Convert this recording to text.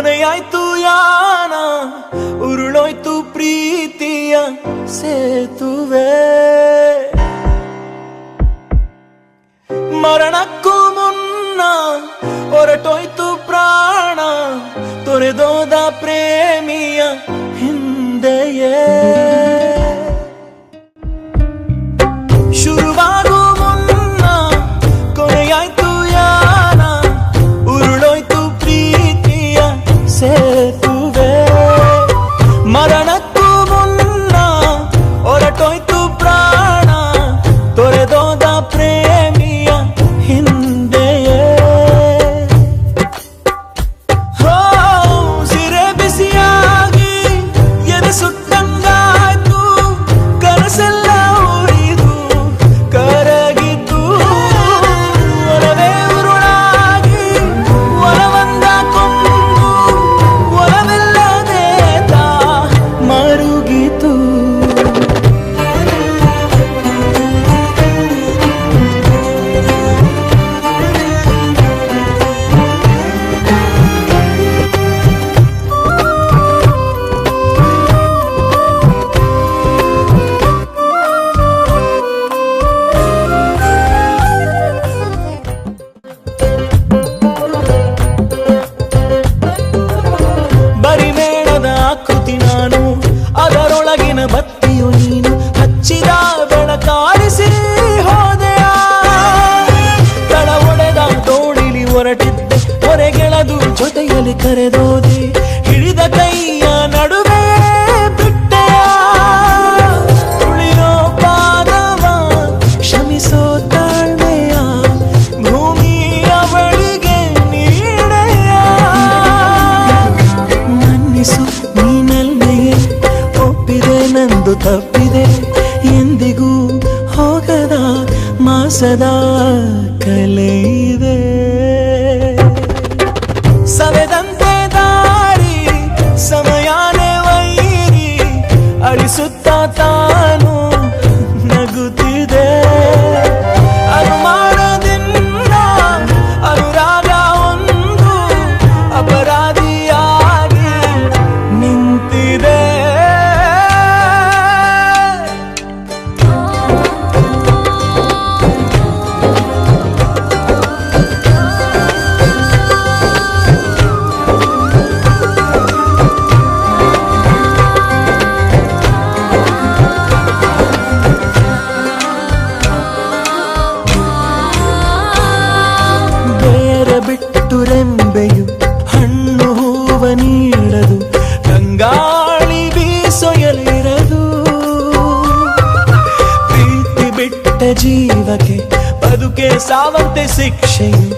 ಕೊನೆಯಾಯ್ತು ಯಾನ, ಉರುಳೋಯ್ತು ಪ್ರೀತಿಯ ಸೇತುವೆ. ಮರಣಕ್ಕೂ ಮುನ್ನ ಹೊರಟೋಯ್ತು ಪ್ರಾಣ, ತೊರೆದೋದ ಪ್ರೇಮಿಯ ಹಿಂದೆಯೇ. ಶುರುವಾಗೂ ಮುನ್ನ ಕೊನೆಯಾಯ್ತು ಯಾನ, ಉರುಳೋಯ್ತು ಪ್ರೀತಿಯ ಸೇತುವೆ. ಮರಣಕ್ಕೂ ಮುನ್ನ ಹೊರಟೋಯ್ತು ಪ್ರಾಣ, ತೊರೆದೋದ ಪ್ರೇಮಿಯ ಹಿಂದೆಯೇ. ಹೋ ಸಿರೆ ಬಿಸಿಯಾಗಿ ಎದೆ ಸುಟ್ಟಂಗಾಯ್ತು, ಕನಸೆಲ್ಲ ಉರಿದು ಕರಗಿತು. ಒಲವೇ ಉರುಳಾಗಿ ಒಲವಂದ ಕೊಂದು, ಒಲವಿಲ್ಲದೆ ಮರುಗಿತು. ಬರಿಮೇಣದ ಆಕೃತಿ ನಾನು, ಅದರೊಳಗಿನ ಬತ್ತಿಯು ನೀನು. ಹಚ್ಚಿದ ಬೆಳಕಾರಿಸಿ ಹೋದೆಯ, ತಳ ಒಡೆದ ದೋಣಿಲಿ ಹೊರಟಿದ್ದೆ, ಹೊರಗೆಳದು ಜೊತೆಯಲ್ಲಿ ಕರೆದೋದೆ. ಹಿಡಿದ ಕೈಯ ನಡುವೆ ಬಿಟ್ಟೆಯ, ತುಳಿಯೋ ಪಾದವ ಕ್ಷಮಿಸೋ ತಾಳ್ಮೆಯ, ಭೂಮಿಯ ಬಳಿಗೆ ನೀಡೆಯ. ಮನ್ನಿಸು ನೀನಲ್ಮೆಯೇ, ಒಪ್ಪಿದೆ ನಂದು ತಪ್ಪಿದೆ, ಎಂದಿಗೂ ಹೋಗದ ಮಾಸದ ಕಲೆಯಿದೆ. ಸವೆದಂತೆ ದಾರಿ ಸಮಯಾನೇ ವೈರಿ, ಅಳಿಸುತ್ತ ತಾನು ನಗುತ್ತಿದೆ. ಅನುಮಾನದಿಂದ ಅನುರಾಗ ಒಂದು ಅಪರಾಧಿಯಾಗಿ ನಿಂತಿದೆ. ಬೇರೆ ಬಿಟ್ಟು ರೆಂಬೆಯು ಹಣ್ಣು ಹೂವ ನೀಡದು, ಗಂಗಾಳಿ ಬೀಸೊಯಲಿರದು. ಪ್ರೀತಿ ಬಿಟ್ಟ ಜೀವಕ್ಕೆ ಬದುಕೆ ಸಾವಂತೆ ಶಿಕ್ಷೆಯು,